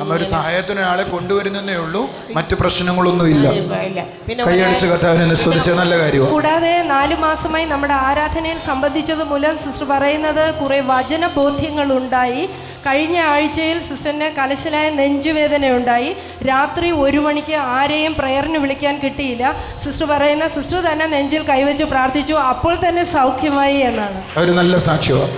അമ്മ ഒരു സഹായത്തിന് ആളെ കൊണ്ടുവരുന്നേ ഉള്ളൂ, മറ്റു പ്രശ്നങ്ങളൊന്നും ഇല്ല. കൈയടിച്ച് കർത്താവിനെ സ്തുതിച്ച നല്ല കാര്യമാണ്. കൂടാതെ 4 മാസമായി നമ്മുടെ ആരാധനയിൽ സംബന്ധിച്ചത് മൂലം സിസ്റ്റർ പറയുന്നത് കുറേ വചനബോധ്യങ്ങൾ ഉണ്ടായി. കഴിഞ്ഞ ആഴ്ചയിൽ സിസ്റ്ററിന് കലശലായ നെഞ്ചുവേദനയുണ്ടായി. രാത്രി 1 മണിക്ക് ആരെയും പ്രയറിന് വിളിക്കാൻ കിട്ടിയില്ല. സിസ്റ്റർ പറയുന്ന സിസ്റ്റർ തന്നെ നെഞ്ചിൽ കൈവച്ച് പ്രാർത്ഥിച്ചു, അപ്പോൾ തന്നെ സൗഖ്യമായി എന്നാണ്. ഒരു നല്ല സാക്ഷ്യമാണ്.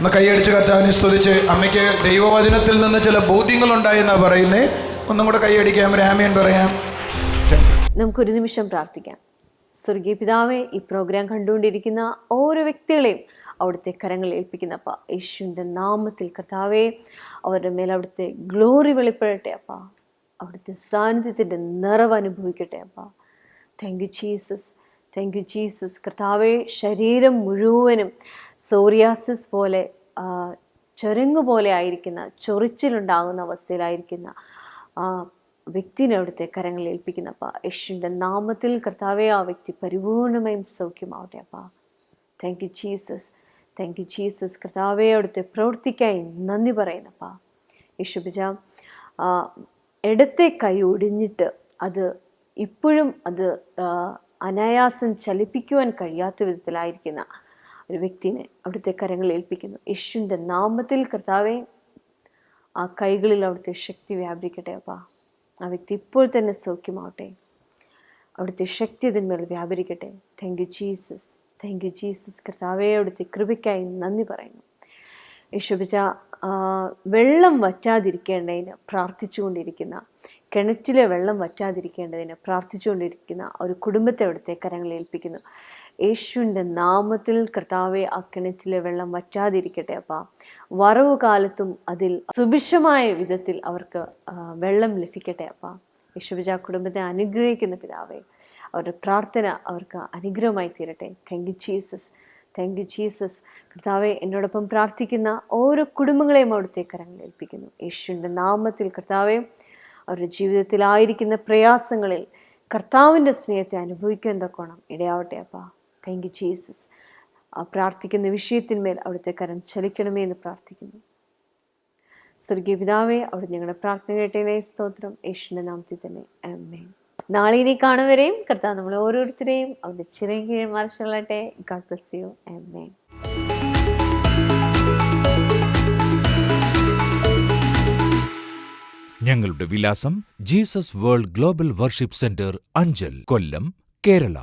ഒന്ന് കൈയടിച്ച് കർത്താവിനെ സ്തുതിച്ച്. അമ്മയ്ക്ക് ദൈവവചനത്തിൽ നിന്ന് ചില ബോധ്യങ്ങൾ ഉണ്ടായെന്നാണ് പറയുന്നത്. ഒന്നും കൂടെ കൈയടിക്കാം, രാമേൻ പറയാം. നമുക്കൊരു നിമിഷം പ്രാർത്ഥിക്കാം. സ്വർഗീയ പിതാവേ, ഈ പ്രോഗ്രാം കണ്ടുകൊണ്ടിരിക്കുന്ന ഓരോ വ്യക്തികളെയും അവിടുത്തെ കരങ്ങളിൽ ഏൽപ്പിക്കുന്ന അപ്പ, യേശുവിൻ്റെ നാമത്തിൽ കർത്താവേ, അവരുടെ മേൽ അവിടുത്തെ ഗ്ലോറി വെളിപ്പെടട്ടെ അപ്പ, അവിടുത്തെ സാന്നിധ്യത്തിൻ്റെ നിറവ് അനുഭവിക്കട്ടെ അപ്പ. Thank you Jesus, thank you Jesus. കർത്താവേ, ശരീരം മുഴുവനും സോറിയാസിസ് പോലെ ചൊരങ്ങ് പോലെ ആയിരിക്കുന്ന, ചൊറിച്ചിലുണ്ടാകുന്ന അവസ്ഥയിലായിരിക്കുന്ന ആ വ്യക്തിനെ അവിടുത്തെ കരങ്ങളിൽ ഏൽപ്പിക്കുന്ന അപ്പ. യേശുവിൻ്റെ നാമത്തിൽ കർത്താവെ ആ വ്യക്തി പരിപൂർണമായും സൗഖ്യമാവട്ടെ അപ്പ. Thank you Jesus, thank you Jesus. കർത്താവെ അവിടുത്തെ പ്രവൃത്തിക്കായി നന്ദി പറയുന്നപ്പ. യേശുപിജ ഇടത്തെ കൈ ഒടിഞ്ഞിട്ട് അത് ഇപ്പോഴും അത് അനായാസം ചലിപ്പിക്കുവാൻ കഴിയാത്ത വിധത്തിലായിരിക്കുന്ന ഒരു വ്യക്തിനെ അവിടുത്തെ കരങ്ങളിൽ ഏൽപ്പിക്കുന്നു. യേശുവിൻ്റെ നാമത്തിൽ കർത്താവെ ആ കൈകളിൽ അവിടുത്തെ ശക്തി വ്യാപരിക്കട്ടെ അപ്പാ. ആ വ്യക്തി ഇപ്പോൾ തന്നെ സൗഖ്യമാവട്ടെ. അവിടുത്തെ ശക്തി അതിന്മേൽ വ്യാപരിക്കട്ടെ. Thank you Jesus, thank you Jesus. കർത്താവെ അവിടുത്തെ കൃപയ്ക്കായി നന്ദി പറയുന്നു. യേശുപിജ വെള്ളം വറ്റാതിരിക്കേണ്ടതിന് പ്രാർത്ഥിച്ചുകൊണ്ടിരിക്കുന്ന, കിണറ്റിലെ വെള്ളം വറ്റാതിരിക്കേണ്ടതിന് പ്രാർത്ഥിച്ചുകൊണ്ടിരിക്കുന്ന ഒരു കുടുംബത്തെ അവിടുത്തെ കരങ്ങളിൽ ഏൽപ്പിക്കുന്നു. യേശുവിൻ്റെ നാമത്തിൽ കർത്താവെ ആ കിണറ്റിലെ വെള്ളം വറ്റാതിരിക്കട്ടെ അപ്പ. വറവ് കാലത്തും അതിൽ സുഭിക്ഷമായ വിധത്തിൽ അവർക്ക് വെള്ളം ലഭിക്കട്ടെ അപ്പ. യേശുപിജ കുടുംബത്തെ അനുഗ്രഹിക്കുന്ന പിതാവേ, അവരുടെ പ്രാർത്ഥന അവർക്ക് അനുഗ്രഹമായി തീരട്ടെ. Thank you Jesus, thank you Jesus. കർത്താവെ എന്നോടൊപ്പം പ്രാർത്ഥിക്കുന്ന ഓരോ കുടുംബങ്ങളെയും അവിടുത്തെ കരങ്ങളിൽ ഏൽപ്പിക്കുന്നു. യേശുവിൻ്റെ നാമത്തിൽ കർത്താവെ അവരുടെ ജീവിതത്തിലായിരിക്കുന്ന പ്രയാസങ്ങളിൽ കർത്താവിൻ്റെ സ്നേഹത്തെ അനുഭവിക്കാൻ തക്കോണം ഇടയാവട്ടെ അപ്പ. Thank you Jesus. ആ പ്രാർത്ഥിക്കുന്ന വിഷയത്തിന്മേൽ അവിടുത്തെ കരം ചലിക്കണമേ എന്ന് പ്രാർത്ഥിക്കുന്നു. സ്വർഗീയ പിതാവേ, അവിടെ ഞങ്ങളുടെ പ്രാർത്ഥന കേട്ടതിനെ സ്തോത്രം. യേശുവിൻ്റെ നാമത്തിൽ തന്നെ ആമേൻ. നാളെ ഇനി കാണുവരെയും കർത്താവ് നമ്മൾ ഓരോരുത്തരെയും അവരുടെ ചിറകിൻ കീഴിൽ മറച്ചുകൊള്ളട്ടെ. God bless you. ആമേൻ. ഞങ്ങളുടെ വിലാസം Jesus World Global Worship Centre, Anchal, Kollam, Kerala.